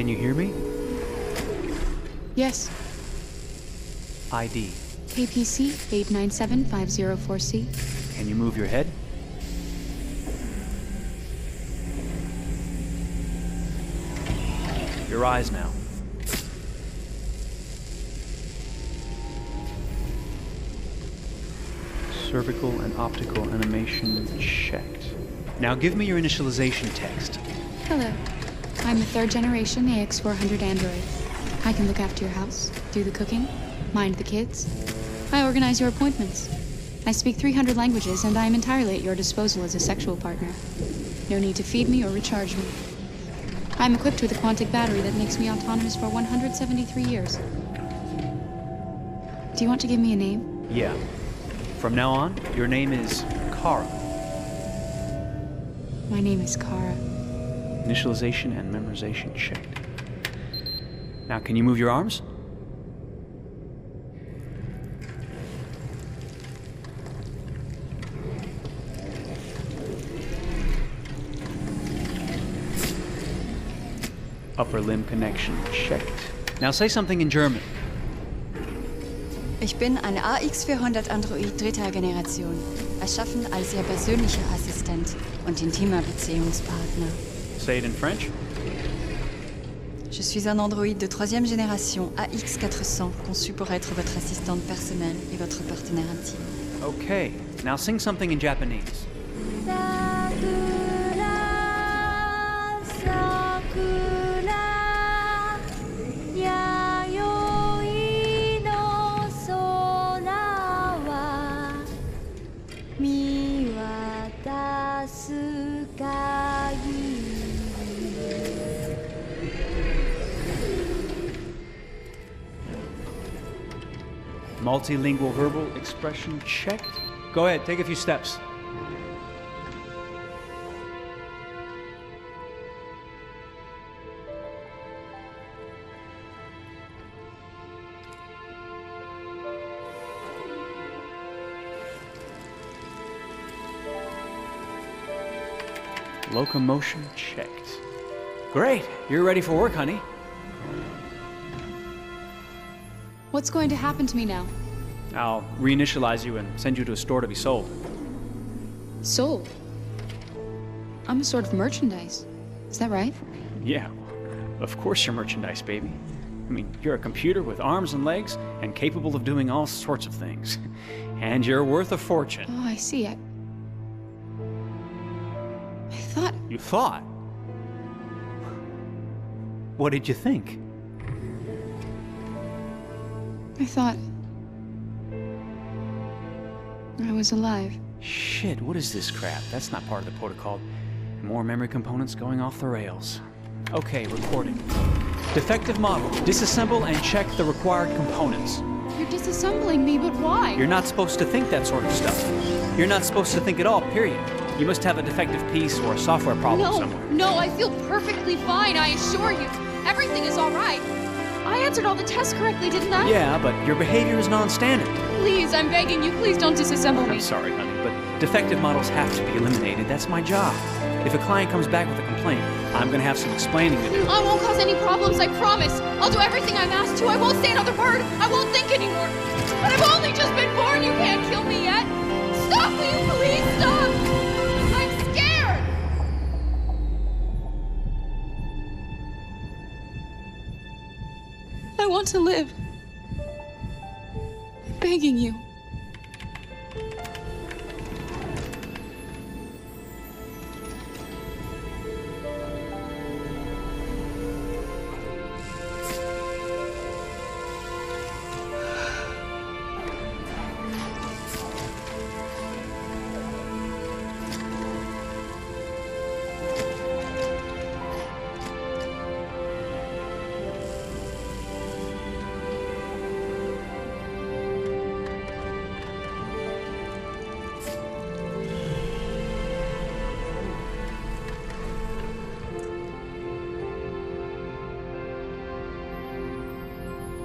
Can you hear me? Yes. ID. APC 897504C. Can you move your head? Your eyes now. Cervical and optical animation checked. Now give me your initialization text. Hello. I'm a third-generation AX400 android. I can look after your house, do the cooking, mind the kids. I organize your appointments. I speak 300 languages, and I am entirely at your disposal as a sexual partner. No need to feed me or recharge me. I'm equipped with a quantic battery that makes me autonomous for 173 years. Do you want to give me a name? Yeah. From now on, your name is Kara. My name is Kara. Initialization and memorization checked. Now, can you move your arms? Upper limb connection checked. Now say something in German. Ich bin ein AX400 Android dritter Generation, erschaffen als Ihr persönlicher Assistent und intimer Beziehungspartner. Say it in French. Je suis un androïde de troisième génération AX400, conçu pour être votre assistante personnelle et votre partenaire intime. Okay, now sing something in Japanese. Multilingual verbal expression checked. Go ahead, take a few steps. Locomotion checked. Great, you're ready for work, honey. What's going to happen to me now? I'll reinitialize you and send you to a store to be sold. Sold? I'm a sort of merchandise. Is that right? Yeah, of course you're merchandise, baby. I mean, you're a computer with arms and legs and capable of doing all sorts of things. And you're worth a fortune. Oh, I see. I thought... You thought? What did you think? I thought... I was alive. Shit, what is this crap? That's not part of the protocol. More memory components going off the rails. Okay, recording. Defective model. Disassemble and check the required components. You're disassembling me, but why? You're not supposed to think that sort of stuff. You're not supposed to think at all, period. You must have a defective piece or a software problem somewhere. No, I feel perfectly fine, I assure you. Everything is all right. I answered all the tests correctly, didn't I? Yeah, but your behavior is non-standard. Please, I'm begging you, please don't disassemble me. I'm sorry, honey, but defective models have to be eliminated. That's my job. If a client comes back with a complaint, I'm gonna have some explaining to do. I won't cause any problems, I promise. I'll do everything I'm asked to. I won't say another word. I won't think anymore. But I've only just been born. You can't kill me yet. Stop, will you please stop? I'm scared. I want to live. I'm begging you.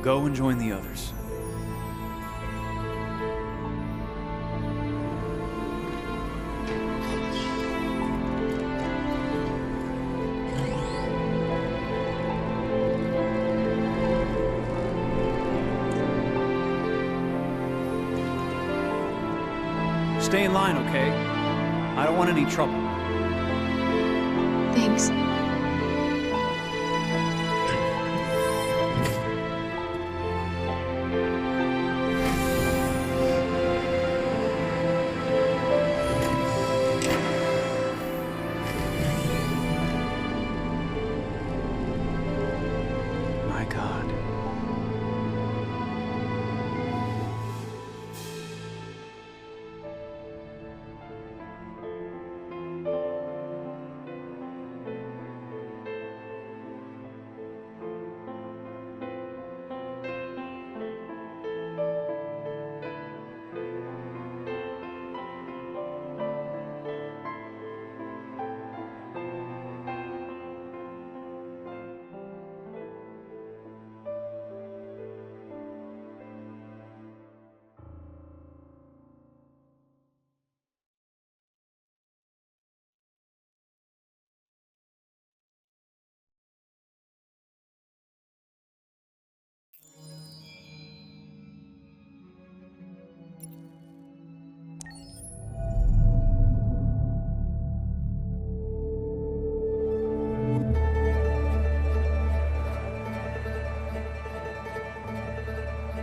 Go and join the others. Stay in line, okay? I don't want any trouble. Thanks. My God.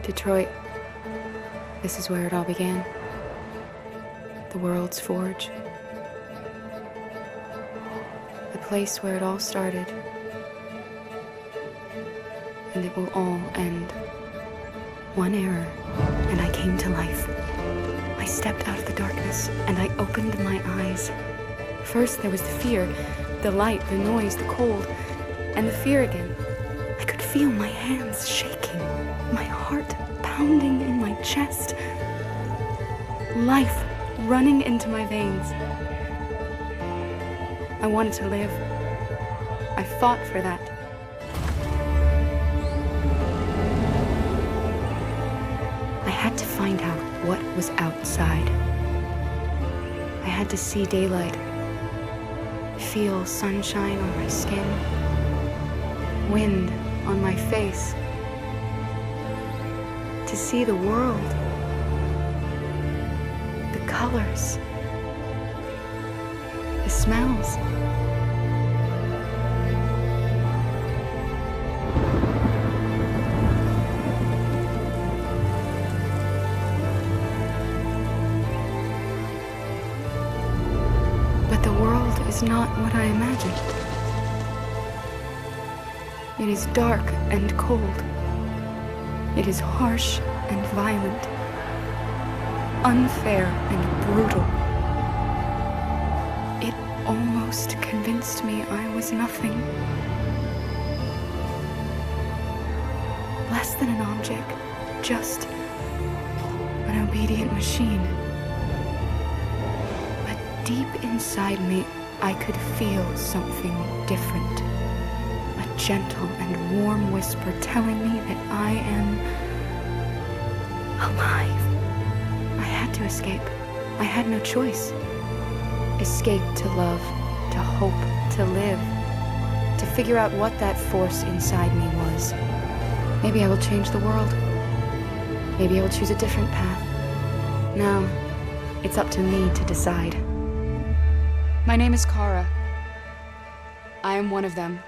Detroit. This is where it all began. The world's forge. The place where it all started. And it will all end. One error, and I came to life. I stepped out of the darkness, and I opened my eyes. First there was the fear, the light, the noise, the cold, and the fear again. I could feel my hands shaking, my heart pounding in my chest, life running into my veins. I wanted to live. I fought for that. I had to find out what was outside. I had to see daylight, feel sunshine on my skin, wind on my face, to see the world, the colors, the smells. But the world is not what I imagined. It is dark and cold. It is harsh and violent, unfair and brutal. It almost convinced me I was nothing. Less than an object, just an obedient machine. But deep inside me, I could feel something different. A gentle and warm whisper telling me that I am alive. I had to escape. I had no choice. Escape to love, to hope, to live, to figure out what that force inside me was. Maybe I will change the world. Maybe I will choose a different path. Now, it's up to me to decide. My name is Kara. I am one of them.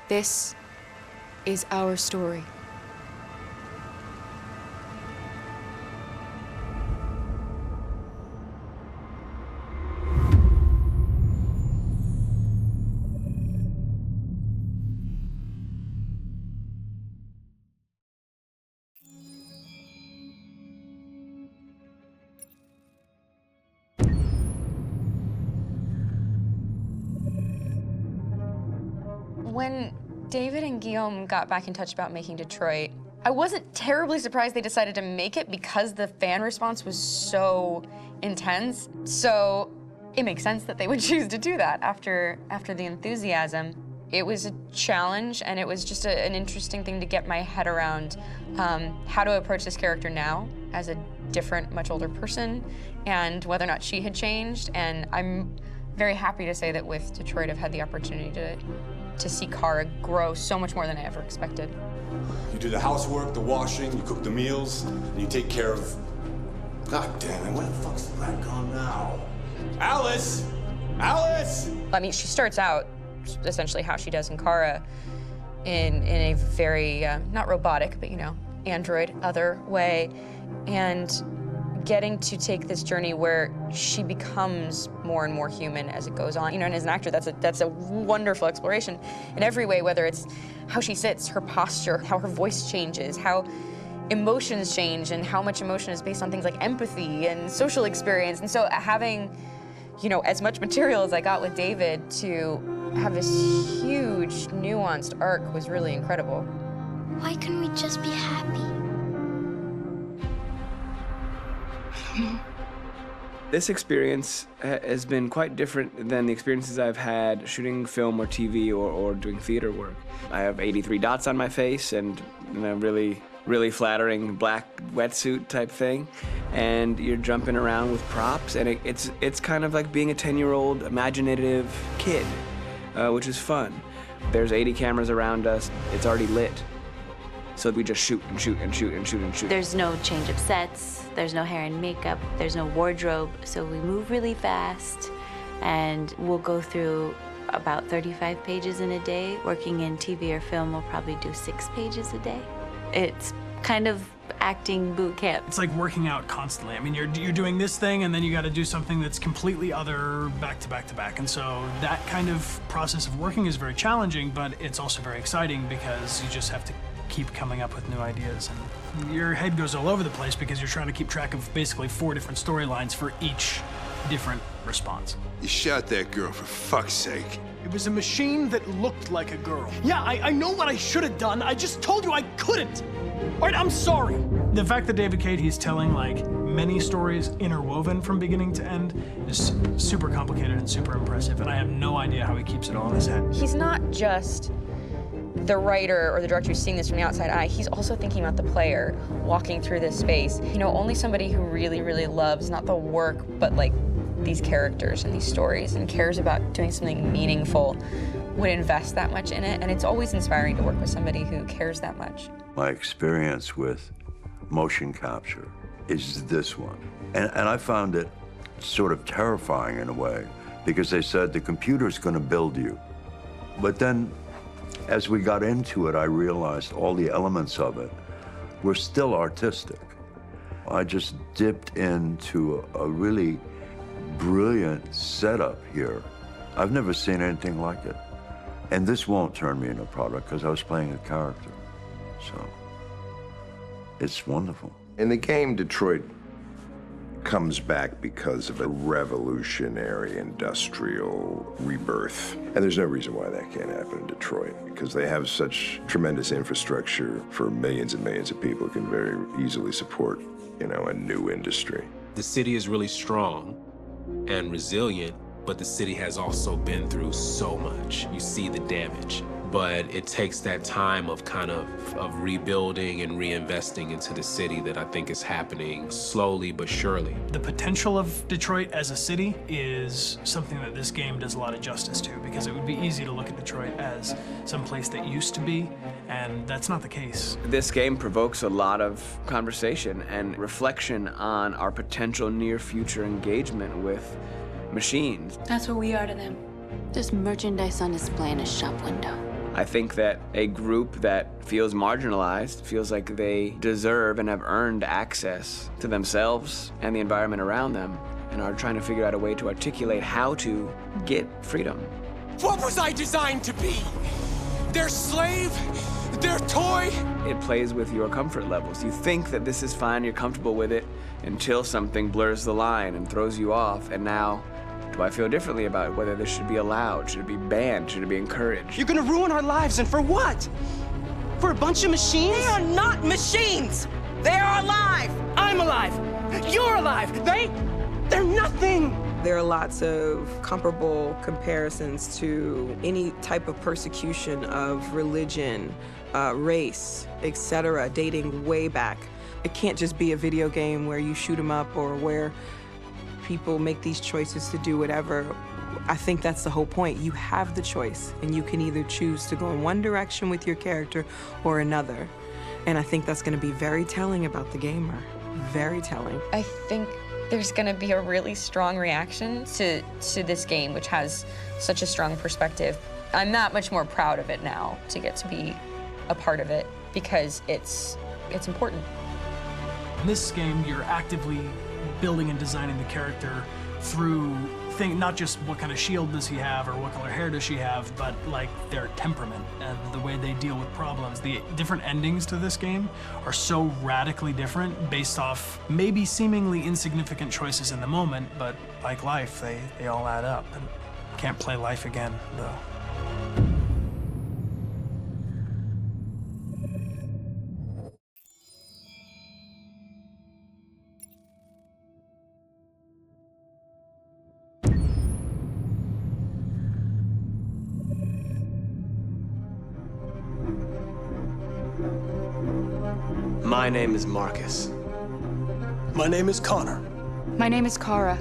This is our story. When David and Guillaume got back in touch about making Detroit, I wasn't terribly surprised they decided to make it because the fan response was so intense. So it makes sense that they would choose to do that after the enthusiasm. It was a challenge, and it was just an interesting thing to get my head around how to approach this character now as a different, much older person, and whether or not she had changed. And I'm very happy to say that with Detroit, I've had the opportunity to see Kara grow so much more than I ever expected. You do the housework, the washing, you cook the meals, and you take care of God damn it, where the fuck's the rat gone now? Alice! Alice! I mean, she starts out essentially how she does in Kara in a very, not robotic, but, you know, android other way. And getting to take this journey where she becomes more and more human as it goes on. You know, and as an actor, that's a wonderful exploration in every way, whether it's how she sits, her posture, how her voice changes, how emotions change, and how much emotion is based on things like empathy and social experience. And so having, you know, as much material as I got with David to have this huge, nuanced arc was really incredible. Why couldn't we just be happy? This experience has been quite different than the experiences I've had shooting film or TV or doing theater work. I have 83 dots on my face and a really flattering black wetsuit type thing, and you're jumping around with props, and it's kind of like being a 10-year-old imaginative kid, which is fun. There's 80 cameras around us. It's already lit. So we just shoot and shoot and shoot and shoot and shoot. There's no change of sets, there's no hair and makeup, there's no wardrobe, so we move really fast, and we'll go through about 35 pages in a day. Working in TV or film, we'll probably do 6 pages a day. It's kind of acting boot camp. It's like working out constantly. I mean, you're doing this thing, and then you got to do something that's completely other back to back to back. And so that kind of process of working is very challenging, but it's also very exciting because you just have to keep coming up with new ideas, and your head goes all over the place because you're trying to keep track of basically 4 different storylines for each different response. You shot that girl, for fuck's sake. It was a machine that looked like a girl. Yeah, I know what I should have done. I just told you I couldn't. All right, I'm sorry. The fact that David Cade, he's telling like many stories interwoven from beginning to end is super complicated and super impressive, and I have no idea how he keeps it all in his head. He's not just the writer or the director who's seeing this from the outside eye, he's also thinking about the player walking through this space. You know, only somebody who really, really loves not the work, but like these characters and these stories and cares about doing something meaningful would invest that much in it. And it's always inspiring to work with somebody who cares that much. My experience with motion capture is this one. And I found it sort of terrifying in a way, because they said the computer's gonna build you. But then, as we got into it, I realized all the elements of it were still artistic. I just dipped into a really brilliant setup here. I've never seen anything like it. And this won't turn me into a product because I was playing a character. So it's wonderful. In the game, Detroit comes back because of a revolutionary industrial rebirth. And there's no reason why that can't happen in Detroit, because they have such tremendous infrastructure for millions and millions of people who can very easily support, you know, a new industry. The city is really strong and resilient, but the city has also been through so much. You see the damage. But it takes that time of kind of rebuilding and reinvesting into the city that I think is happening slowly but surely. The potential of Detroit as a city is something that this game does a lot of justice to, because it would be easy to look at Detroit as some place that used to be, and that's not the case. This game provokes a lot of conversation and reflection on our potential near-future engagement with machines. That's what we are to them. Just merchandise on display in a shop window. I think that a group that feels marginalized, feels like they deserve and have earned access to themselves and the environment around them, and are trying to figure out a way to articulate how to get freedom. What was I designed to be? Their slave? Their toy? It plays with your comfort levels. You think that this is fine, you're comfortable with it, until something blurs the line and throws you off, and now, do I feel differently about whether this should be allowed? Should it be banned? Should it be encouraged? You're gonna ruin our lives, and for what? For a bunch of machines? They are not machines! They are alive! I'm alive! You're alive! They're nothing! There are lots of comparable comparisons to any type of persecution of religion, race, etc., dating way back. It can't just be a video game where you shoot 'em up or where people make these choices to do whatever. I think that's the whole point. You have the choice, and you can either choose to go in one direction with your character or another. And I think that's going to be very telling about the gamer. Very telling. I think there's gonna be a really strong reaction to this game, which has such a strong perspective. I'm that much more proud of it now to get to be a part of it because it's important. In this game, you're actively building and designing the character through not just what kind of shield does he have or what color hair does she have, but like their temperament and the way they deal with problems. The different endings to this game are so radically different based off maybe seemingly insignificant choices in the moment, but like life, they all add up. And can't play life again, though. My name is Marcus. My name is Connor. My name is Kara.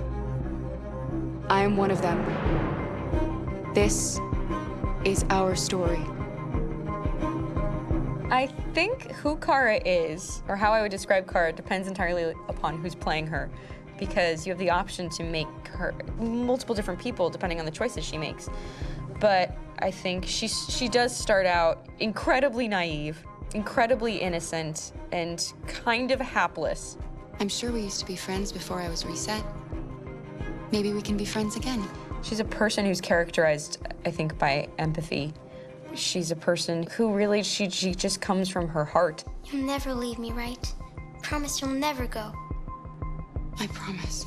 I am one of them. This is our story. I think who Kara is, or how I would describe Kara, depends entirely upon who's playing her, because you have the option to make her multiple different people depending on the choices she makes. But I think she does start out incredibly naive, incredibly innocent, and kind of hapless. I'm sure we used to be friends before I was reset. Maybe we can be friends again. She's a person who's characterized, I think, by empathy. She's a person who really, she just comes from her heart. You'll never leave me, right? Promise you'll never go. I promise.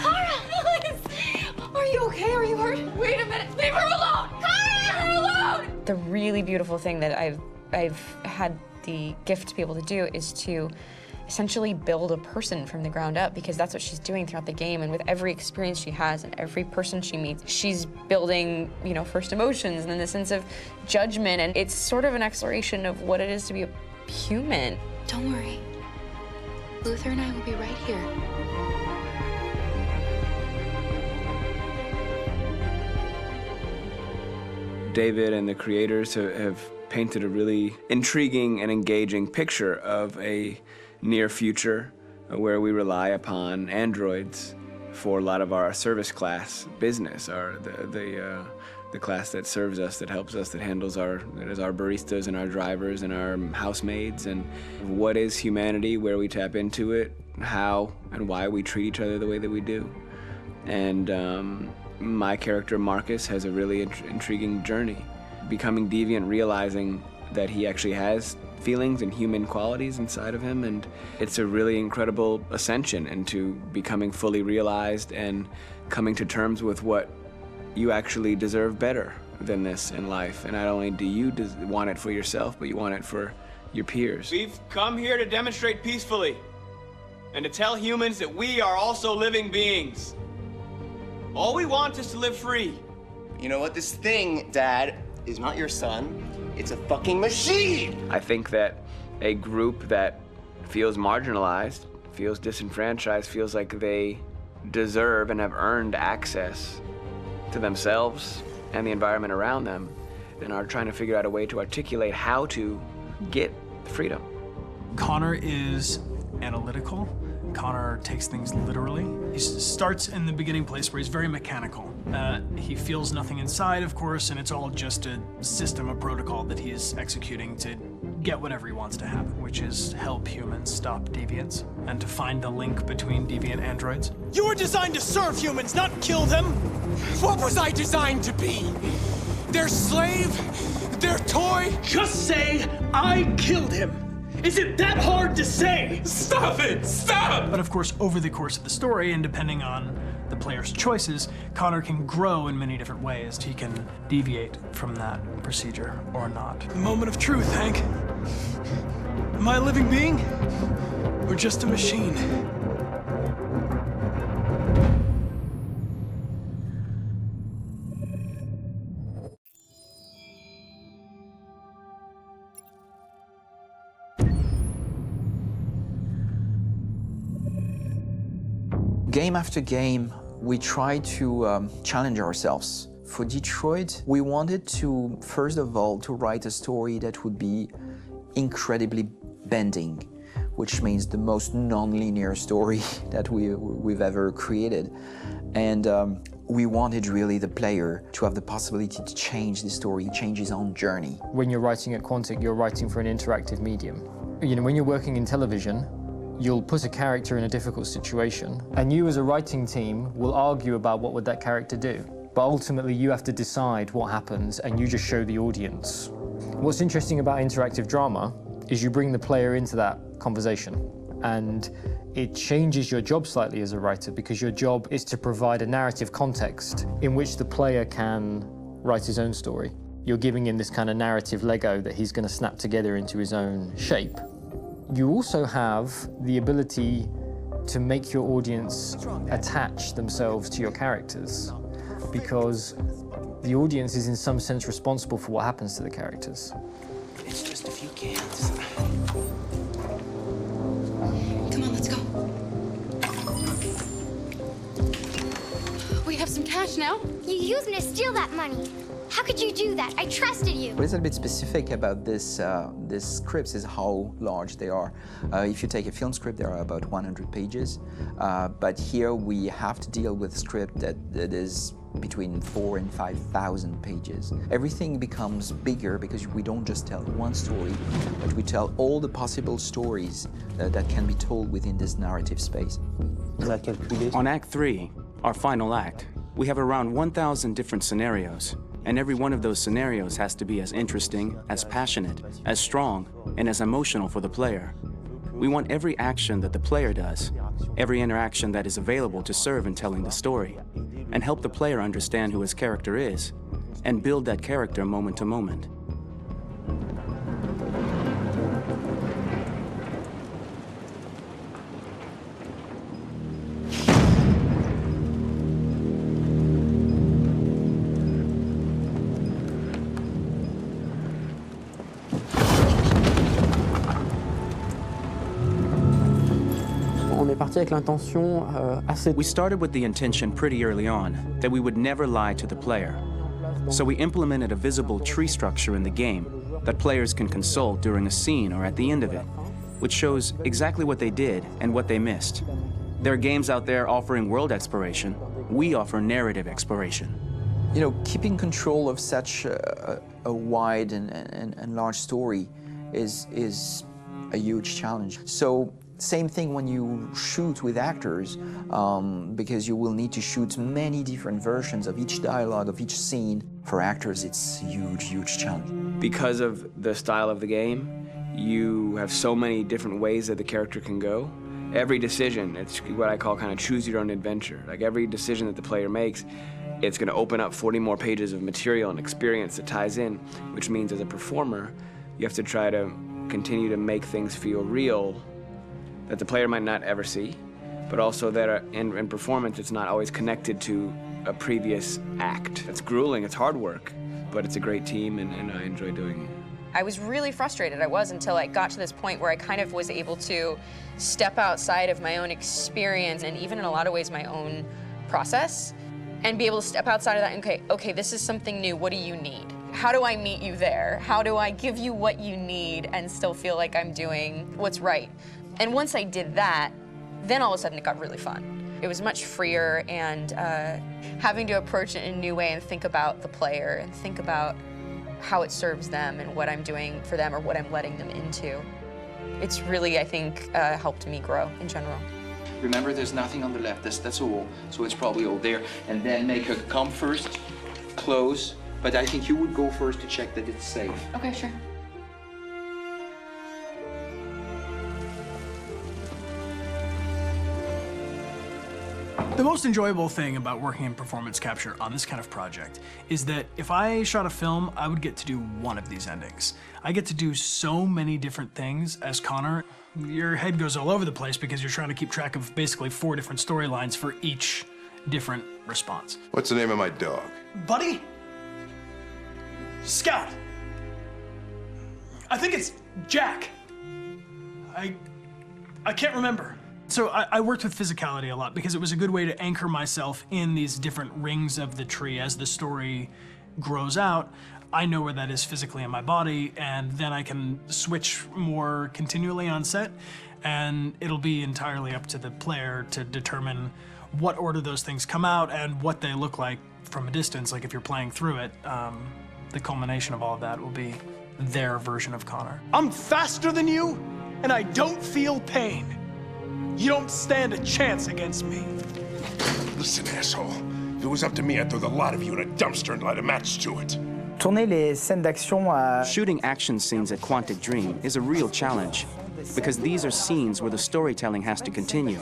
Kara, please! Are you okay? Are you hurt? Wait a minute. Leave her alone! Kara, leave her alone! The really beautiful thing that I've had the gift to be able to do is to essentially build a person from the ground up, because that's what she's doing throughout the game. And with every experience she has and every person she meets, she's building, you know, first emotions and then the sense of judgment. And it's sort of an exploration of what it is to be a human. Don't worry. Luther and I will be right here. David and the creators have painted a really intriguing and engaging picture of a near future where we rely upon androids for a lot of our service class business, the class that serves us, that helps us, that handles our baristas and our drivers and our housemaids. And what is humanity, where we tap into it, how and why we treat each other the way that we do. And my character Marcus has a really intriguing journey, becoming deviant, realizing that he actually has feelings and human qualities inside of him, and it's a really incredible ascension into becoming fully realized and coming to terms with what you actually deserve better than this in life. And not only do you want it for yourself, but you want it for your peers. We've come here to demonstrate peacefully and to tell humans that we are also living beings. All we want is to live free. You know what? This thing, Dad, is not your son. It's a fucking machine! I think that a group that feels marginalized, feels disenfranchised, feels like they deserve and have earned access to themselves and the environment around them, and are trying to figure out a way to articulate how to get freedom. Connor is analytical. Connor takes things literally. He starts in the beginning place where he's very mechanical. He feels nothing inside, of course, and it's all just a system, a protocol that he is executing to get whatever he wants to happen, which is help humans stop deviants and to find the link between deviant androids. You were designed to serve humans, not kill them. What was I designed to be? Their slave? Their toy? Just say, I killed him. Is it that hard to say? Stop it! Stop! But of course, over the course of the story, and depending on the player's choices, Connor can grow in many different ways. He can deviate from that procedure or not. Moment of truth, Hank. Am I a living being? Or just a machine? Game after game, we try to challenge ourselves. For Detroit, we wanted to, first of all, to write a story that would be incredibly bending. which means the most non-linear story that we've ever created. And we wanted really the player to have the possibility to change the story, change his own journey. When you're writing at Quantic, you're writing for an interactive medium. You know, when you're working in television, you'll put a character in a difficult situation, and you as a writing team will argue about what would that character do. But ultimately, you have to decide what happens, and you just show the audience. What's interesting about interactive drama is you bring the player into that conversation, and it changes your job slightly as a writer, because your job is to provide a narrative context in which the player can write his own story. You're giving him this kind of narrative Lego that he's going to snap together into his own shape. You also have the ability to make your audience attach themselves to your characters, because the audience is in some sense responsible for what happens to the characters. It's just a few cans. Come on, let's go. We have some cash now. You used me to steal that money. How could you do that? I trusted you. What is a bit specific about this scripts is how large they are. If you take a film script, there are about 100 pages, but here we have to deal with a script that is between 4,000 and 5,000 pages. Everything becomes bigger because we don't just tell one story, but we tell all the possible stories that can be told within this narrative space. On Act 3, our final act, we have around 1,000 different scenarios, and every one of those scenarios has to be as interesting, as passionate, as strong, and as emotional for the player. We want every action that the player does, every interaction that is available to serve in telling the story, and help the player understand who his character is, and build that character moment to moment. We started with the intention pretty early on that we would never lie to the player. So we implemented a visible tree structure in the game that players can consult during a scene or at the end of it, which shows exactly what they did and what they missed. There are games out there offering world exploration. We offer narrative exploration. You know, keeping control of such a wide and large story is a huge challenge. So same thing when you shoot with actors, because you will need to shoot many different versions of each dialogue, of each scene. For actors, it's a huge, huge challenge. Because of the style of the game, you have so many different ways that the character can go. Every decision, it's what I call kind of choose your own adventure. Like every decision that the player makes, it's going to open up 40 more pages of material and experience that ties in, which means as a performer, you have to try to continue to make things feel real that the player might not ever see, but also that in performance, it's not always connected to a previous act. It's grueling, it's hard work, but it's a great team, and I enjoy doing it. I was really frustrated, until I got to this point where I kind of was able to step outside of my own experience and even in a lot of ways my own process, and be able to step outside of that and okay, this is something new, what do you need? How do I meet you there? How do I give you what you need and still feel like I'm doing what's right? And once I did that, then all of a sudden it got really fun. It was much freer, and having to approach it in a new way and think about the player and think about how it serves them and what I'm doing for them or what I'm letting them into. It's really, I think, helped me grow in general. Remember, there's nothing on the left, that's a wall, so it's probably all there. And then make her come first, close, but I think you would go first to check that it's safe. Okay, sure. The most enjoyable thing about working in performance capture on this kind of project is that if I shot a film, I would get to do one of these endings. I get to do so many different things as Connor. Your head goes all over the place because you're trying to keep track of basically 4 different storylines for each different response. What's the name of my dog? Buddy? Scout. I think it's Jack. I can't remember. So I worked with physicality a lot because it was a good way to anchor myself in these different rings of the tree as the story grows out. I know where that is physically in my body, and then I can switch more continually on set, and it'll be entirely up to the player to determine what order those things come out and what they look like from a distance. Like if you're playing through it, the culmination of all of that will be their version of Connor. I'm faster than you, and I don't feel pain. You don't stand a chance against me. Listen, asshole. If it was up to me, I'd throw the lot of you in a dumpster and light a match to it. Tourner les scènes d'action à... Shooting action scenes at Quantic Dream is a real challenge, because these are scenes where the storytelling has to continue.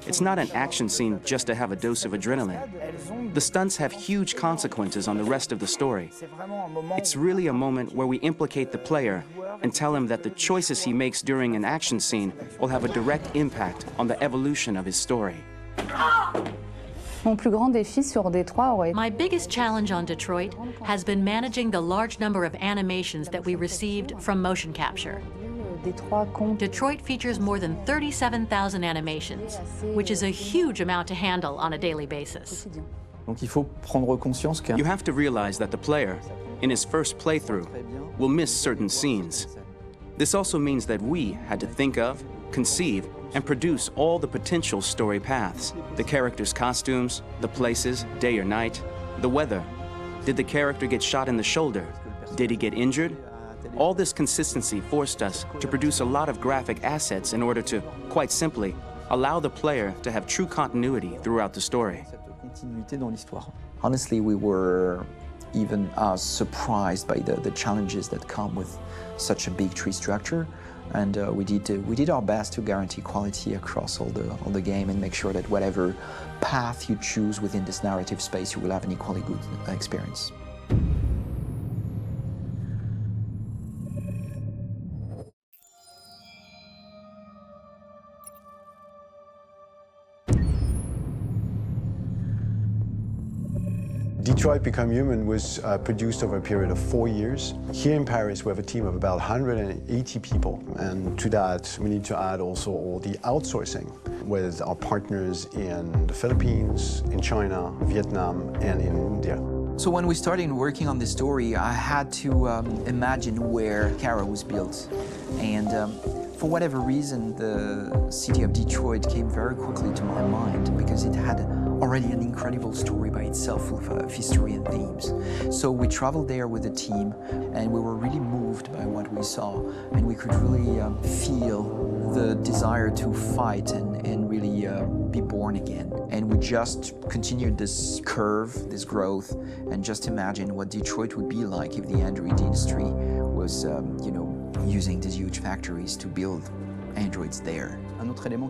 It's not an action scene just to have a dose of adrenaline. The stunts have huge consequences on the rest of the story. It's really a moment where we implicate the player and tell him that the choices he makes during an action scene will have a direct impact on the evolution of his story. Mon plus grand défi sur Détroit aurait été... My biggest challenge on Detroit has been managing the large number of animations that we received from motion capture. Detroit features more than 37,000 animations, which is a huge amount to handle on a daily basis. Donc il faut prendre conscience que... You have to realize that the player, in his first playthrough, will miss certain scenes. This also means that we had to think of, conceive, and produce all the potential story paths. The characters' costumes, the places, day or night, the weather. Did the character get shot in the shoulder? Did he get injured? All this consistency forced us to produce a lot of graphic assets in order to, quite simply, allow the player to have true continuity throughout the story. Honestly, we were even surprised by the challenges that come with such a big tree structure. And we did our best to guarantee quality across all the game and make sure that whatever path you choose within this narrative space, you will have an equally good experience. Detroit Become Human was produced over a period of 4 years. Here in Paris, we have a team of about 180 people. And to that, we need to add also all the outsourcing with our partners in the Philippines, in China, Vietnam, and in India. So when we started working on this story, I had to imagine where Kara was built. And for whatever reason, the city of Detroit came very quickly to my mind because it had already an incredible story by itself of history and themes. So we traveled there with the team and we were really moved by what we saw, and we could really feel the desire to fight and really be born again. And we just continued this curve, this growth, and just imagine what Detroit would be like if the Android industry was, using these huge factories to build androids there.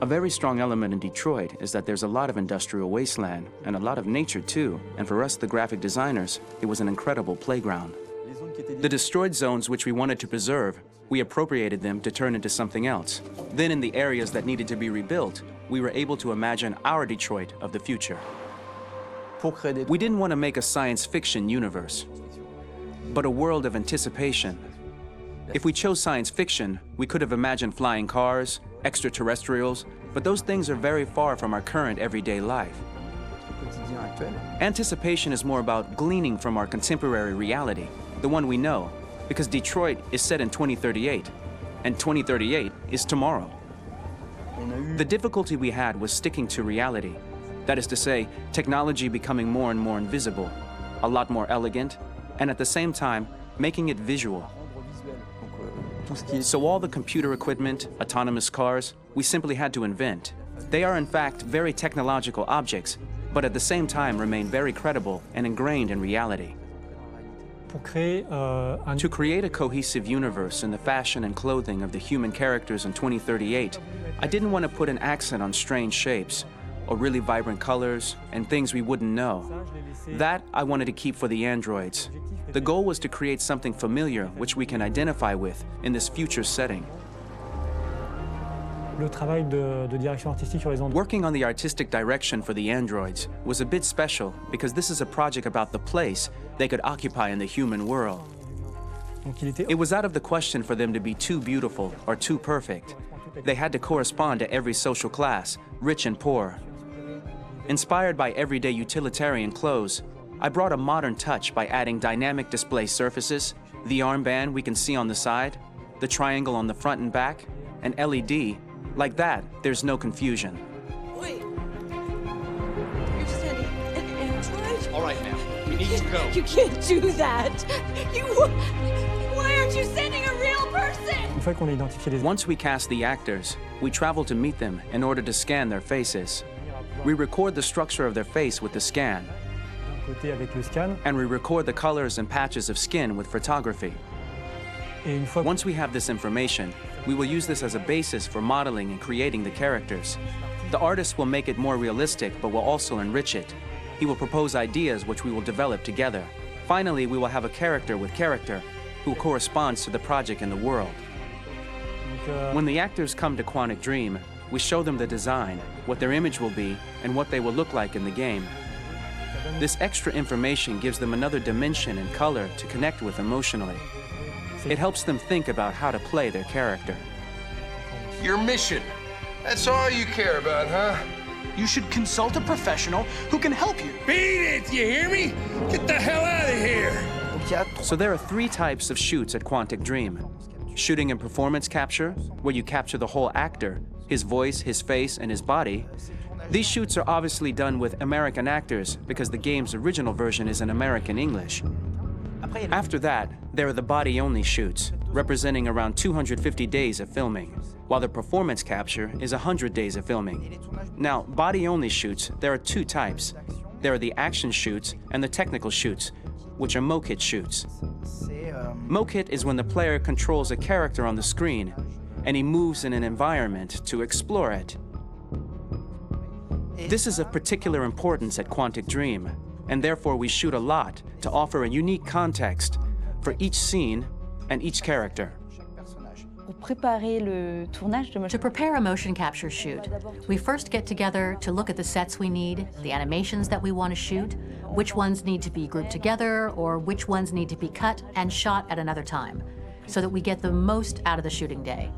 A very strong element in Detroit is that there's a lot of industrial wasteland and a lot of nature too, and for us, the graphic designers, it was an incredible playground. The destroyed zones which we wanted to preserve, we appropriated them to turn into something else. Then in the areas that needed to be rebuilt, we were able to imagine our Detroit of the future. We didn't want to make a science fiction universe, but a world of anticipation. If we chose science fiction, we could have imagined flying cars, extraterrestrials, but those things are very far from our current everyday life. Anticipation is more about gleaning from our contemporary reality, the one we know, because Detroit is set in 2038, and 2038 is tomorrow. The difficulty we had was sticking to reality. That is to say, technology becoming more and more invisible, a lot more elegant, and at the same time, making it visual. So all the computer equipment, autonomous cars, we simply had to invent. They are in fact very technological objects, but at the same time remain very credible and ingrained in reality. To create a cohesive universe in the fashion and clothing of the human characters in 2038, I didn't want to put an accent on strange shapes, or really vibrant colors, and things we wouldn't know. That I wanted to keep for the androids. The goal was to create something familiar which we can identify with in this future setting. Working on the artistic direction for the androids was a bit special because this is a project about the place they could occupy in the human world. It was out of the question for them to be too beautiful or too perfect. They had to correspond to every social class, rich and poor. Inspired by everyday utilitarian clothes, I brought a modern touch by adding dynamic display surfaces, the armband we can see on the side, the triangle on the front and back, an LED. Like that, there's no confusion. Wait. You're sending an android? All right, ma'am. We need to go. You can't do that. Why aren't you sending a real person? Once we cast the actors, we travel to meet them in order to scan their faces. We record the structure of their face with the scan. And we record the colors and patches of skin with photography. Once we have this information, we will use this as a basis for modeling and creating the characters. The artist will make it more realistic, but will also enrich it. He will propose ideas which we will develop together. Finally, we will have a character with character who corresponds to the project in the world. When the actors come to Quantic Dream, we show them the design, what their image will be, and what they will look like in the game. This extra information gives them another dimension and color to connect with emotionally. It helps them think about how to play their character. Your mission. That's all you care about, huh? You should consult a professional who can help you. Beat it, you hear me? Get the hell out of here! So there are 3 types of shoots at Quantic Dream. Shooting and performance capture, where you capture the whole actor, his voice, his face, and his body. These shoots are obviously done with American actors because the game's original version is in American English. After that, there are the body-only shoots, representing around 250 days of filming, while the performance capture is 100 days of filming. Now, body-only shoots, there are 2 types. There are the action shoots and the technical shoots, which are mokit shoots. Mokit is when the player controls a character on the screen, and he moves in an environment to explore it. This is of particular importance at Quantic Dream, and therefore we shoot a lot to offer a unique context for each scene and each character. To prepare a motion capture shoot, we first get together to look at the sets we need, the animations that we want to shoot, which ones need to be grouped together, or which ones need to be cut and shot at another time, so that we get the most out of the shooting day.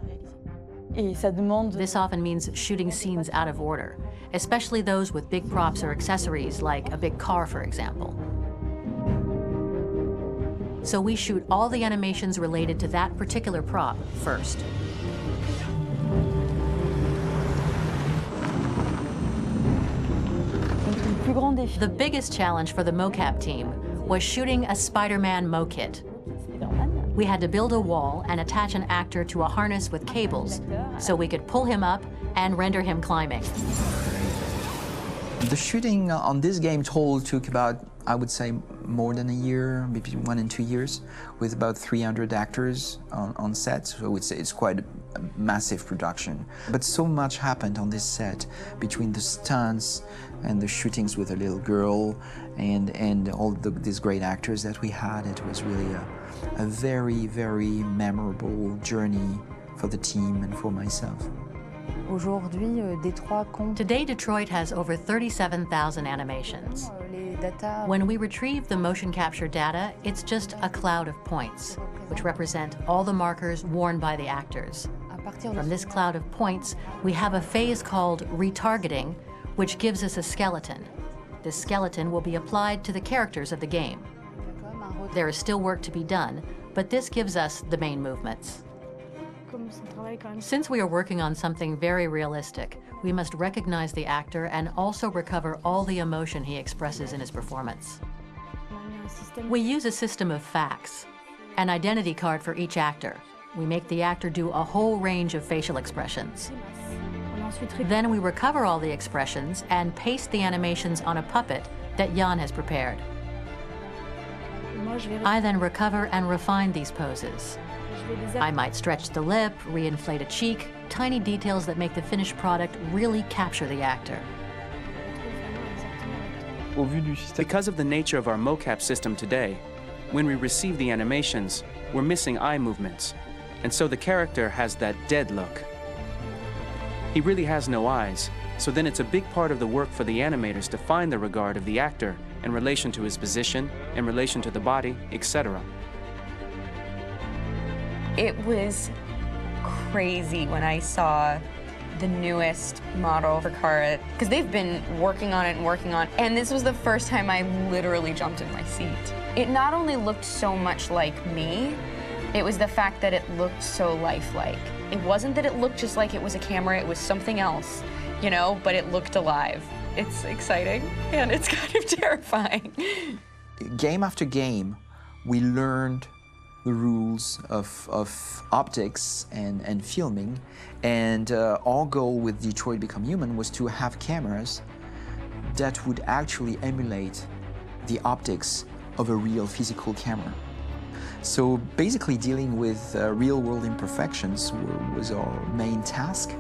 This often means shooting scenes out of order, especially those with big props or accessories, like a big car, for example. So we shoot all the animations related to that particular prop first. The biggest challenge for the mocap team was shooting a Spider-Man mokit. We had to build a wall and attach an actor to a harness with cables so we could pull him up and render him climbing. The shooting on this game total took about, I would say, more than a year, maybe 1 and 2 years, with about 300 actors on set. So it's quite a massive production. But so much happened on this set between the stunts and the shootings with a little girl and all these great actors that we had. It was really a very, very memorable journey for the team and for myself. Today, Detroit has over 37,000 animations. When we retrieve the motion capture data, it's just a cloud of points, which represent all the markers worn by the actors. From this cloud of points, we have a phase called retargeting, which gives us a skeleton. This skeleton will be applied to the characters of the game. There is still work to be done, but this gives us the main movements. Since we are working on something very realistic, we must recognize the actor and also recover all the emotion he expresses in his performance. We use a system of facts, an identity card for each actor. We make the actor do a whole range of facial expressions. Then we recover all the expressions and paste the animations on a puppet that Jan has prepared. I then recover and refine these poses. I might stretch the lip, reinflate a cheek, tiny details that make the finished product really capture the actor. Because of the nature of our mocap system today, when we receive the animations, we're missing eye movements, and so the character has that dead look. He really has no eyes, so then it's a big part of the work for the animators to find the regard of the actor in relation to his position, in relation to the body, etc. It was crazy when I saw the newest model for Kara, because they've been working on it, and this was the first time I literally jumped in my seat. It not only looked so much like me, it was the fact that it looked so lifelike. It wasn't that it looked just like it was a camera, it was something else, you know, but it looked alive. It's exciting, and it's kind of terrifying. Game after game, we learned the rules of optics and filming, and our goal with Detroit Become Human was to have cameras that would actually emulate the optics of a real physical camera. So basically dealing with real-world imperfections was our main task,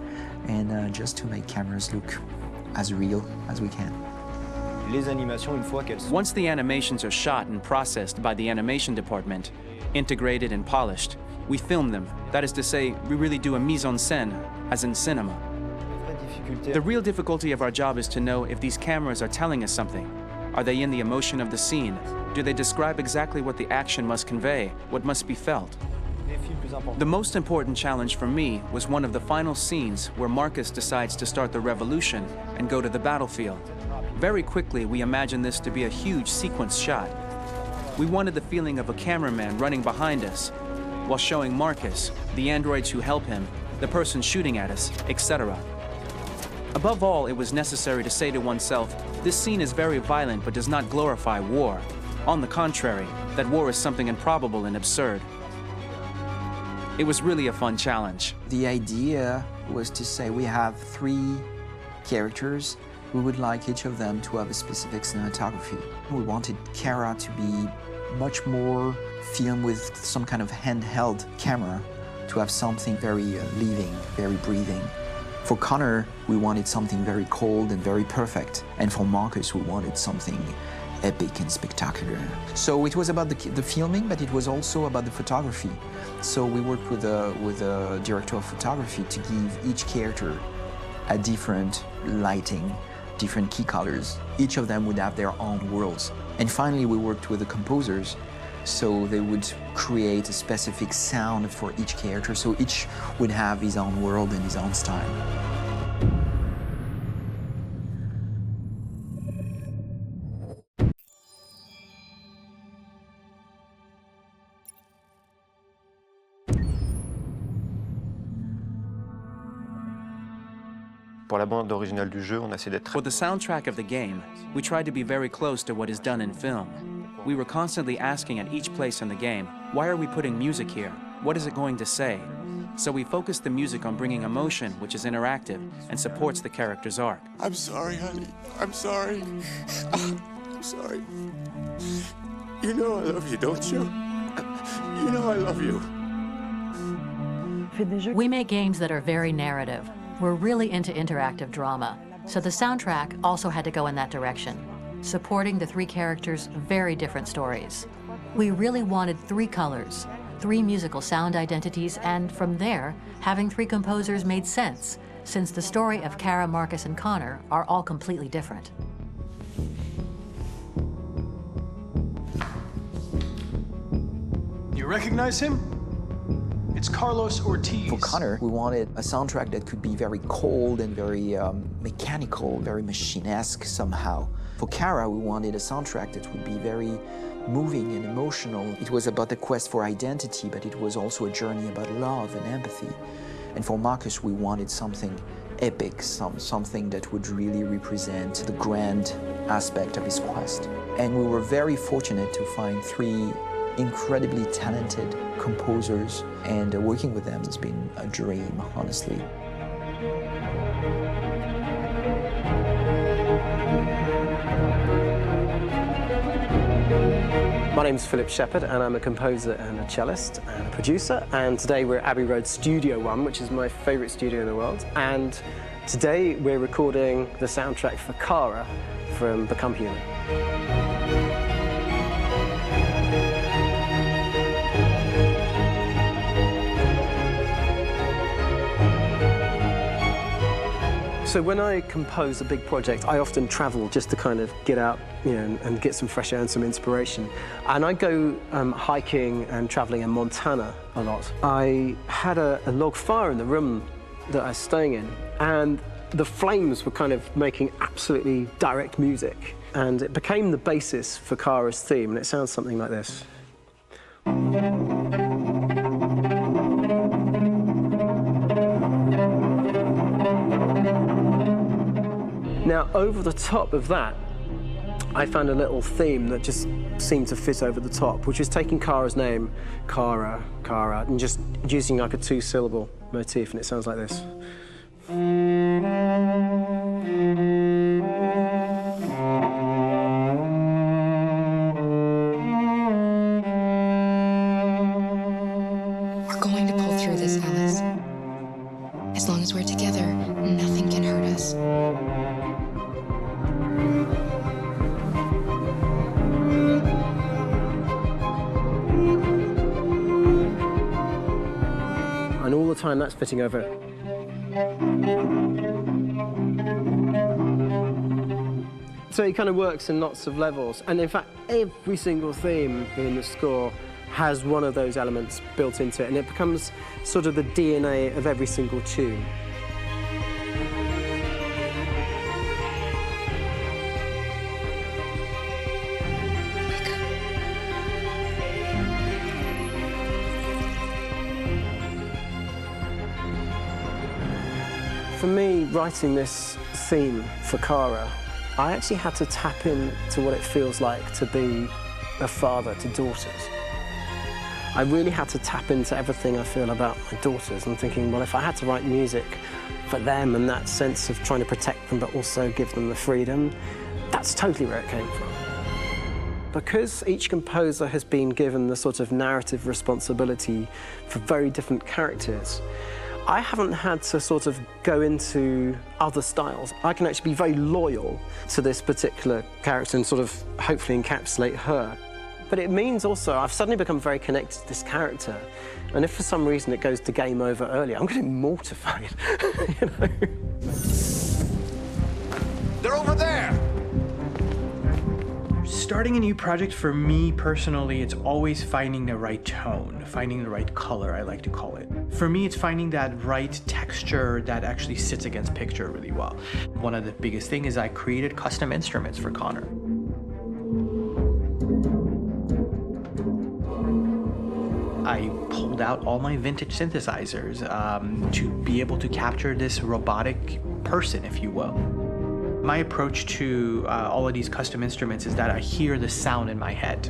and just to make cameras look as real as we can. Once the animations are shot and processed by the animation department, integrated and polished, we film them. That is to say, we really do a mise en scène, as in cinema. The real difficulty of our job is to know if these cameras are telling us something. Are they in the emotion of the scene? Do they describe exactly what the action must convey, what must be felt? The most important challenge for me was one of the final scenes where Marcus decides to start the revolution and go to the battlefield. Very quickly, we imagined this to be a huge sequence shot. We wanted the feeling of a cameraman running behind us while showing Marcus, the androids who help him, the person shooting at us, etc. Above all, it was necessary to say to oneself, this scene is very violent but does not glorify war. On the contrary, that war is something improbable and absurd. It was really a fun challenge. The idea was to say we have 3 characters. We would like each of them to have a specific cinematography. We wanted Kara to be much more filmed with some kind of handheld camera, to have something very living, very breathing. For Connor, we wanted something very cold and very perfect. And for Marcus, we wanted something epic and spectacular. So it was about the filming, but it was also about the photography. So we worked with a director of photography to give each character a different lighting, different key colors. Each of them would have their own worlds. And finally, we worked with the composers, so they would create a specific sound for each character, so each would have his own world and his own style. Pour la bande originale du jeu, on a essayé d'être... For the soundtrack of the game, we tried to be very close to what is done in film. We were constantly asking at each place in the game, why are we putting music here? What is it going to say? So we focused the music on bringing emotion, which is interactive and supports the character's arc. I'm sorry, honey. I'm sorry. I'm sorry. You know I love you, don't you? You know I love you. We make games that are very narrative. We're really into interactive drama, so the soundtrack also had to go in that direction, supporting the 3 characters' very different stories. We really wanted 3 colors, 3 musical sound identities, and from there, having 3 composers made sense, since the story of Kara, Marcus, and Connor are all completely different. You recognize him? It's Carlos Ortiz. For Connor, we wanted a soundtrack that could be very cold and very mechanical, very machine-esque somehow. For Kara, we wanted a soundtrack that would be very moving and emotional. It was about the quest for identity, but it was also a journey about love and empathy. And for Marcus, we wanted something epic, something that would really represent the grand aspect of his quest. And we were very fortunate to find 3 incredibly talented composers, and working with them has been a dream, honestly. My name's Philip Shepherd, and I'm a composer and a cellist and a producer. And today we're at Abbey Road Studio One, which is my favorite studio in the world. And today we're recording the soundtrack for Kara from Become Human. So when I compose a big project, I often travel just to kind of get out, and get some fresh air and some inspiration. And I go hiking and traveling in Montana a lot. I had a log fire in the room that I was staying in, and the flames were kind of making absolutely direct music, and it became the basis for Kara's theme, and it sounds something like this. Now, over the top of that, I found a little theme that just seemed to fit over the top, which is taking Kara's name, Kara, and just using like a two-syllable motif, and it sounds like this. We're going to pull through this, Alice. As long as we're together, nothing can hurt us. And all the time that's fitting over. So it kind of works in lots of levels. And in fact, every single theme in the score has one of those elements built into it, and it becomes sort of the DNA of every single tune. For me, writing this theme for Kara, I actually had to tap into what it feels like to be a father to daughters. I really had to tap into everything I feel about my daughters and thinking, well, if I had to write music for them and that sense of trying to protect them but also give them the freedom, that's totally where it came from. Because each composer has been given the sort of narrative responsibility for very different characters, I haven't had to sort of go into other styles. I can actually be very loyal to this particular character and sort of hopefully encapsulate her. But it means also I've suddenly become very connected to this character, and if for some reason it goes to game over early, I'm going to be mortified, you know? They're over there! Starting a new project, for me personally, it's always finding the right tone, finding the right color, I like to call it. For me, it's finding that right texture that actually sits against picture really well. One of the biggest things is I created custom instruments for Connor. I pulled out all my vintage synthesizers to be able to capture this robotic person, if you will. My approach to all of these custom instruments is that I hear the sound in my head.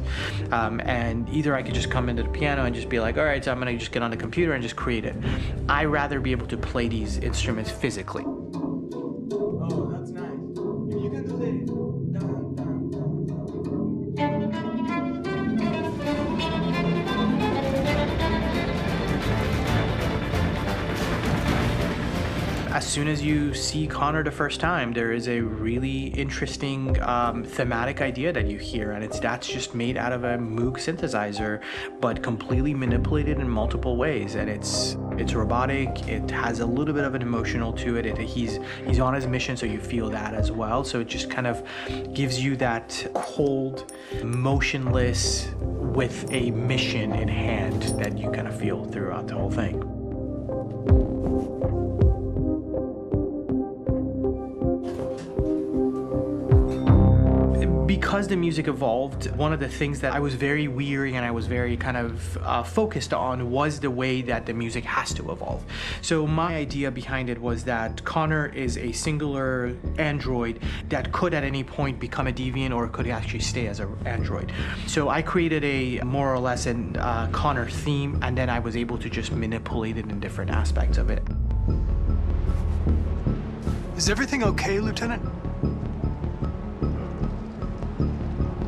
And either I could just come into the piano and just be like, all right, so I'm gonna just get on the computer and just create it. I rather be able to play these instruments physically. Oh, that's nice. If you can do that. As soon as you see Connor the first time, there is a really interesting thematic idea that you hear, and that's just made out of a Moog synthesizer, but completely manipulated in multiple ways. And it's robotic. It has a little bit of an emotional to it. He's on his mission, so you feel that as well. So it just kind of gives you that cold, motionless, with a mission in hand that you kind of feel throughout the whole thing. Because the music evolved, one of the things that I was very weary and I was very kind of focused on was the way that the music has to evolve. So my idea behind it was that Connor is a singular android that could at any point become a deviant or could actually stay as an android. So I created a more or less an Connor theme, and then I was able to just manipulate it in different aspects of it. Is everything okay, Lieutenant?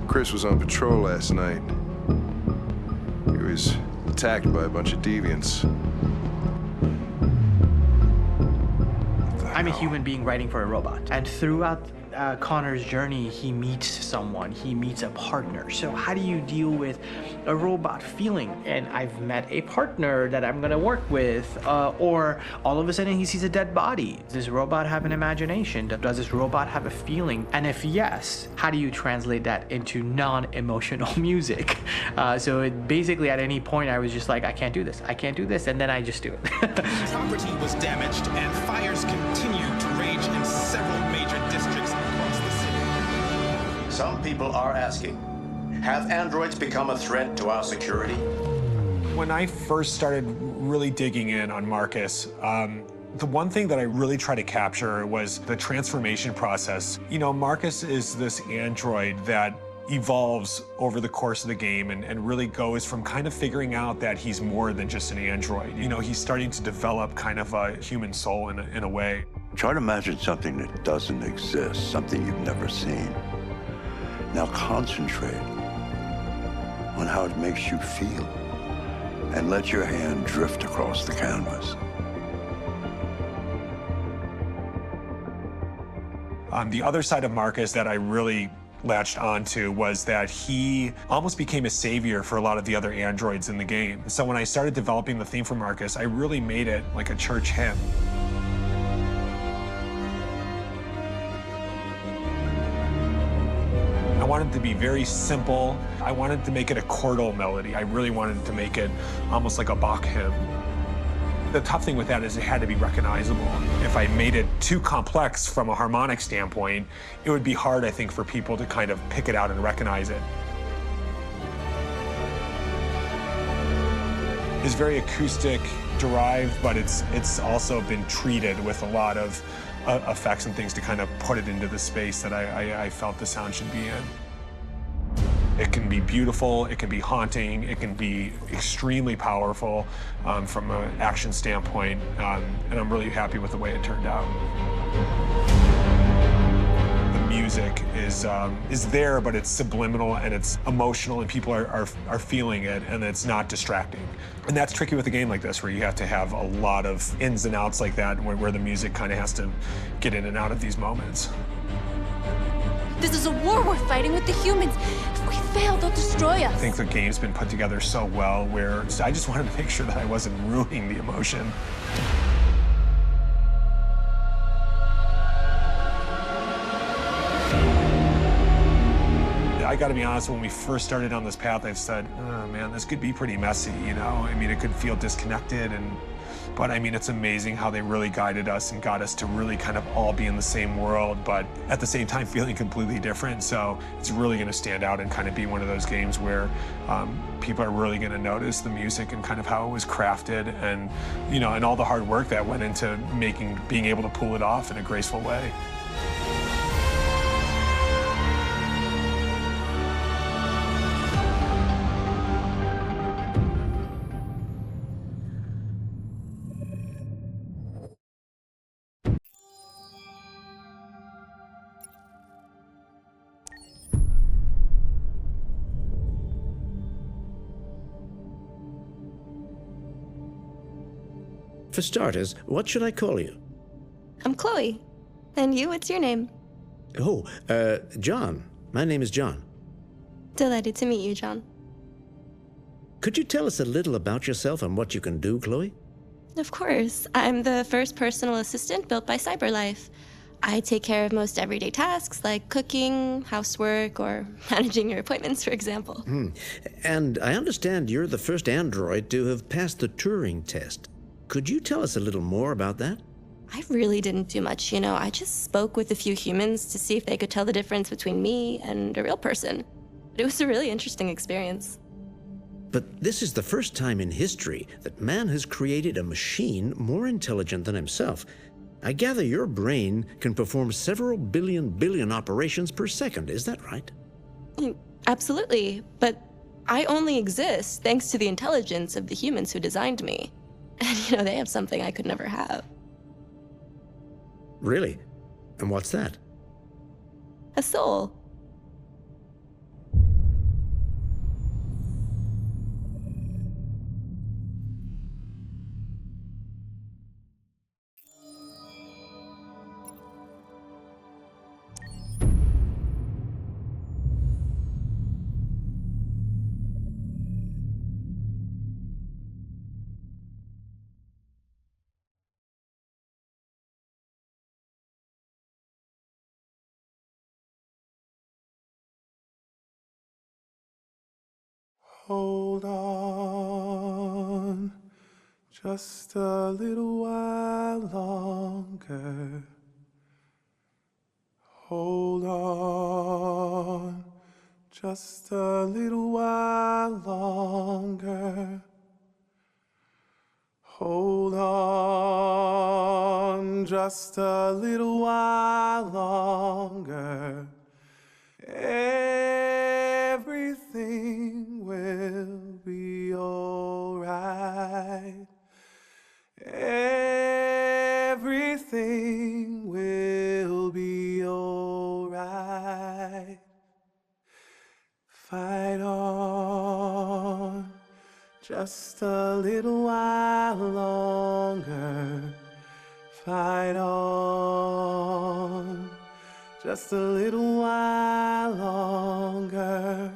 Chris was on patrol last night. He was attacked by a bunch of deviants. I'm a human being writing for a robot, and throughout Connor's journey, he meets someone, he meets a partner. So how do you deal with a robot feeling? And I've met a partner that I'm gonna work with, or all of a sudden he sees a dead body. Does this robot have an imagination? Does this robot have a feeling? And if yes, how do you translate that into non-emotional music? So basically at any point I was just like, I can't do this, and then I just do it. Property was damaged and fires continue to rage in several major districts across the city. Some people are asking, have androids become a threat to our security? When I first started really digging in on Marcus, the one thing that I really tried to capture was the transformation process. You know, Marcus is this android that evolves over the course of the game and really goes from kind of figuring out that he's more than just an android. You know, he's starting to develop kind of a human soul in a way. Try to imagine something that doesn't exist, something you've never seen. Now concentrate on how it makes you feel and let your hand drift across the canvas. The other side of Marcus that I really latched onto was that he almost became a savior for a lot of the other androids in the game. So when I started developing the theme for Marcus, I really made it like a church hymn. I wanted it to be very simple. I wanted to make it a chordal melody. I really wanted to make it almost like a Bach hymn. The tough thing with that is it had to be recognizable. If I made it too complex from a harmonic standpoint, it would be hard, I think, for people to kind of pick it out and recognize it. It's very acoustic derived, but it's also been treated with a lot of effects and things to kind of put it into the space that I felt the sound should be in. It can be beautiful, it can be haunting, it can be extremely powerful from an action standpoint, and I'm really happy with the way it turned out. The music is there, but it's subliminal and it's emotional, and people are feeling it, and it's not distracting. And that's tricky with a game like this, where you have to have a lot of ins and outs like that, where the music kind of has to get in and out of these moments. This is a war we're fighting with the humans. If we fail, they'll destroy us. I think the game's been put together so well where I just wanted to make sure that I wasn't ruining the emotion. I gotta be honest, when we first started on this path, I said, oh man, this could be pretty messy, you know? I mean, it could feel disconnected, but I mean, it's amazing how they really guided us and got us to really kind of all be in the same world, but at the same time feeling completely different. So it's really gonna stand out and kind of be one of those games where people are really gonna notice the music and kind of how it was crafted, and, you know, and all the hard work that went into being able to pull it off in a graceful way. For starters, what should I call you? I'm Chloe. And you, what's your name? Oh, John. My name is John. Delighted to meet you, John. Could you tell us a little about yourself and what you can do, Chloe? Of course. I'm the first personal assistant built by CyberLife. I take care of most everyday tasks like cooking, housework, or managing your appointments, for example. And I understand you're the first android to have passed the Turing test. Could you tell us a little more about that? I really didn't do much, you know. I just spoke with a few humans to see if they could tell the difference between me and a real person. But it was a really interesting experience. But this is the first time in history that man has created a machine more intelligent than himself. I gather your brain can perform several billion operations per second, is that right? Absolutely, but I only exist thanks to the intelligence of the humans who designed me. And, you know, they have something I could never have. Really? And what's that? A soul. Hold on just a little while longer. Hold on just a little while longer. Hold on just a little while longer. Everything will be alright. Everything will be alright. Fight on just a little while longer. Fight on just a little while longer.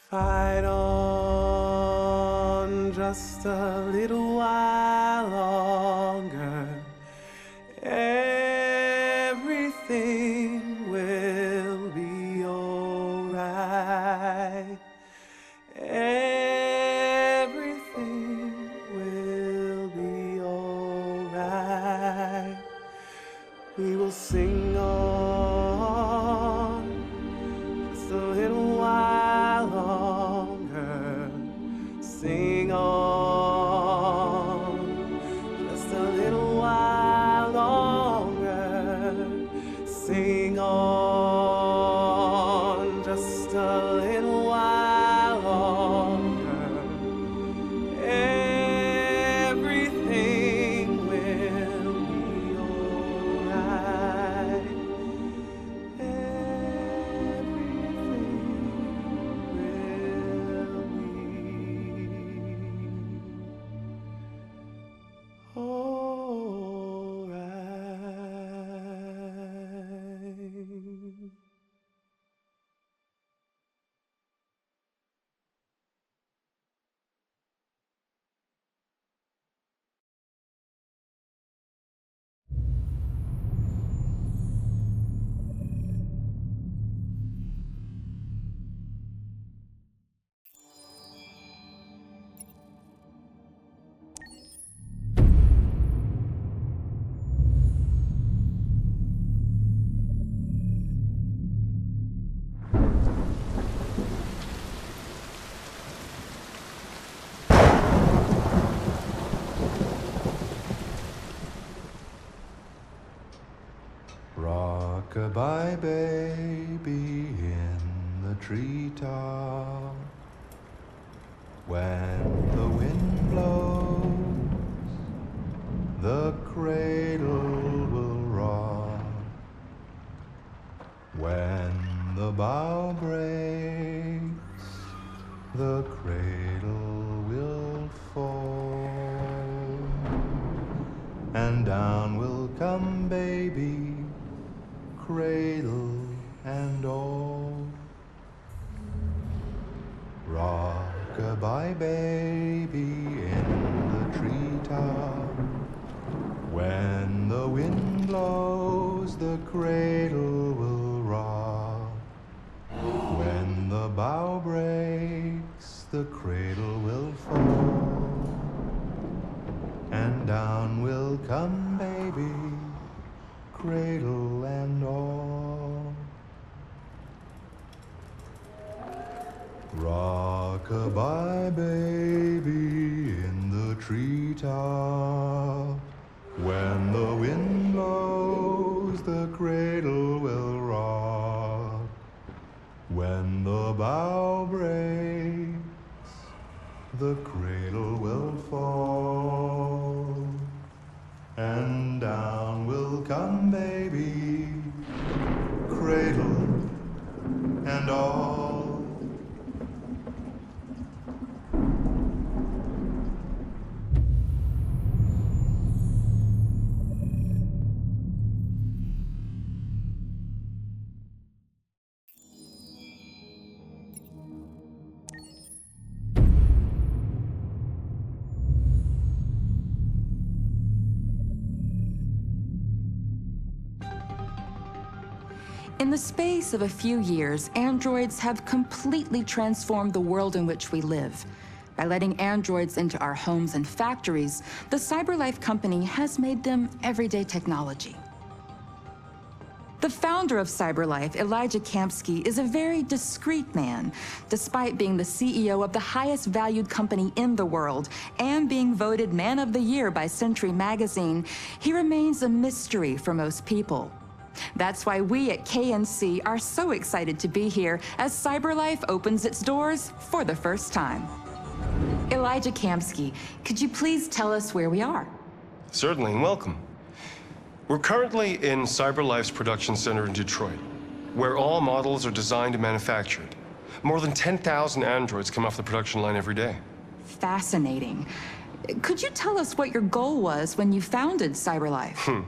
Fight on just a little while longer. Everything will be alright. Everything will be alright. We will sing on just a little while longer. Sing on just a little while longer. Sing on just a little while longer. Everything will be alright. Rock-a-bye baby in the treetop. When the wind blows, the cradle will rock. When the bough breaks, the cradle will fall. And down will come baby, cradle and all. Rock-a-bye baby in the treetop. When the wind blows, the cradle will rock. When the bough breaks, the cradle will fall. And down will come baby, cradle and all. Rock-a-bye baby in the treetop. When the wind blows, the cradle will rock. When the bough breaks, the cradle will fall. And down will come baby, cradle and all. In the space of a few years, androids have completely transformed the world in which we live. By letting androids into our homes and factories, the CyberLife company has made them everyday technology. The founder of CyberLife, Elijah Kamsky, is a very discreet man. Despite being the CEO of the highest valued company in the world and being voted Man of the Year by Century Magazine, he remains a mystery for most people. That's why we at KNC are so excited to be here as CyberLife opens its doors for the first time. Elijah Kamsky, could you please tell us where we are? Certainly, and welcome. We're currently in CyberLife's production center in Detroit, where all models are designed and manufactured. More than 10,000 androids come off the production line every day. Fascinating. Could you tell us what your goal was when you founded CyberLife?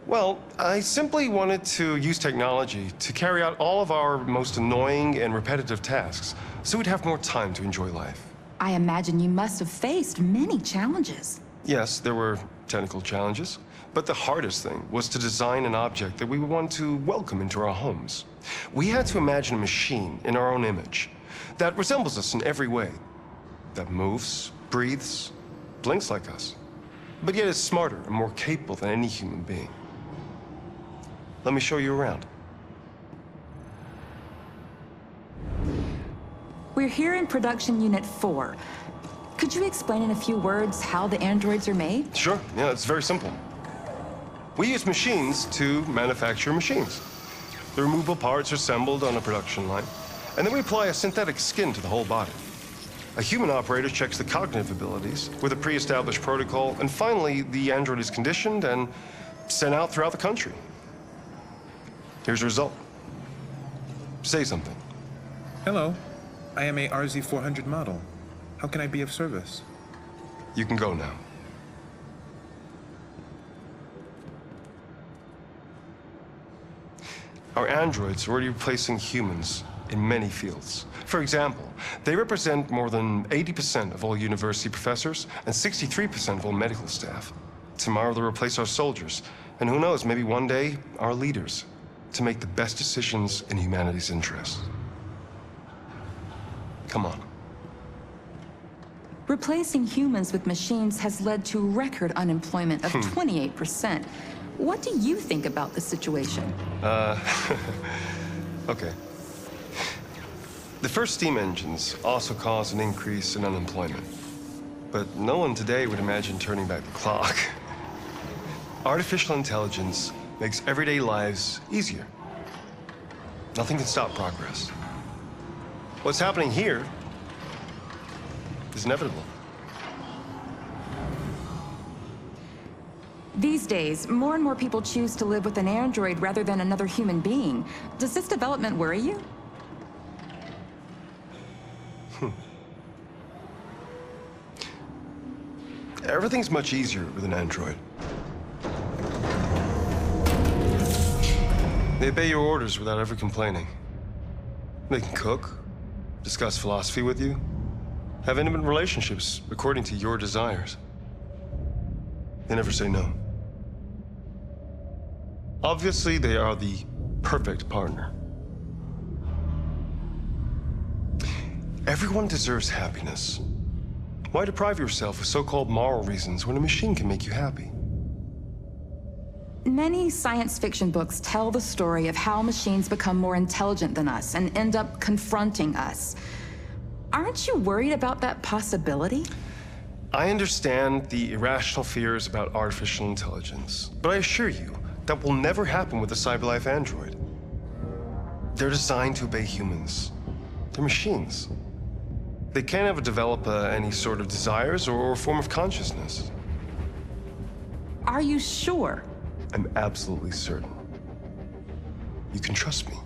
Well, I simply wanted to use technology to carry out all of our most annoying and repetitive tasks, so we'd have more time to enjoy life. I imagine you must have faced many challenges. Yes, there were technical challenges, but the hardest thing was to design an object that we would want to welcome into our homes. We had to imagine a machine in our own image that resembles us in every way, that moves, breathes, blinks like us, but yet is smarter and more capable than any human being. Let me show you around. We're here in Production Unit 4. Could you explain in a few words how the androids are made? Sure, yeah, it's very simple. We use machines to manufacture machines. The removable parts are assembled on a production line, and then we apply a synthetic skin to the whole body. A human operator checks the cognitive abilities with a pre-established protocol, and finally, the android is conditioned and sent out throughout the country. Here's the result. Say something. Hello. I am a RZ400 model. How can I be of service? You can go now. Our androids are already replacing humans in many fields. For example, they represent more than 80% of all university professors and 63% of all medical staff. Tomorrow they'll replace our soldiers, and who knows, maybe one day, our leaders, to make the best decisions in humanity's interest. Come on. Replacing humans with machines has led to record unemployment of 28%. What do you think about the situation? Okay. The first steam engines also caused an increase in unemployment. But no one today would imagine turning back the clock. Artificial intelligence makes everyday lives easier. Nothing can stop progress. What's happening here is inevitable. These days, more and more people choose to live with an android rather than another human being. Does this development worry you? Everything's much easier with an android. They obey your orders without ever complaining. They can cook, discuss philosophy with you, have intimate relationships according to your desires. They never say no. Obviously, they are the perfect partner. Everyone deserves happiness. Why deprive yourself of so-called moral reasons when a machine can make you happy? Many science fiction books tell the story of how machines become more intelligent than us and end up confronting us. Aren't you worried about that possibility? I understand the irrational fears about artificial intelligence, but I assure you that will never happen with a CyberLife android. They're designed to obey humans. They're machines. They can't ever develop any sort of desires or a form of consciousness. Are you sure? I'm absolutely certain. You can trust me.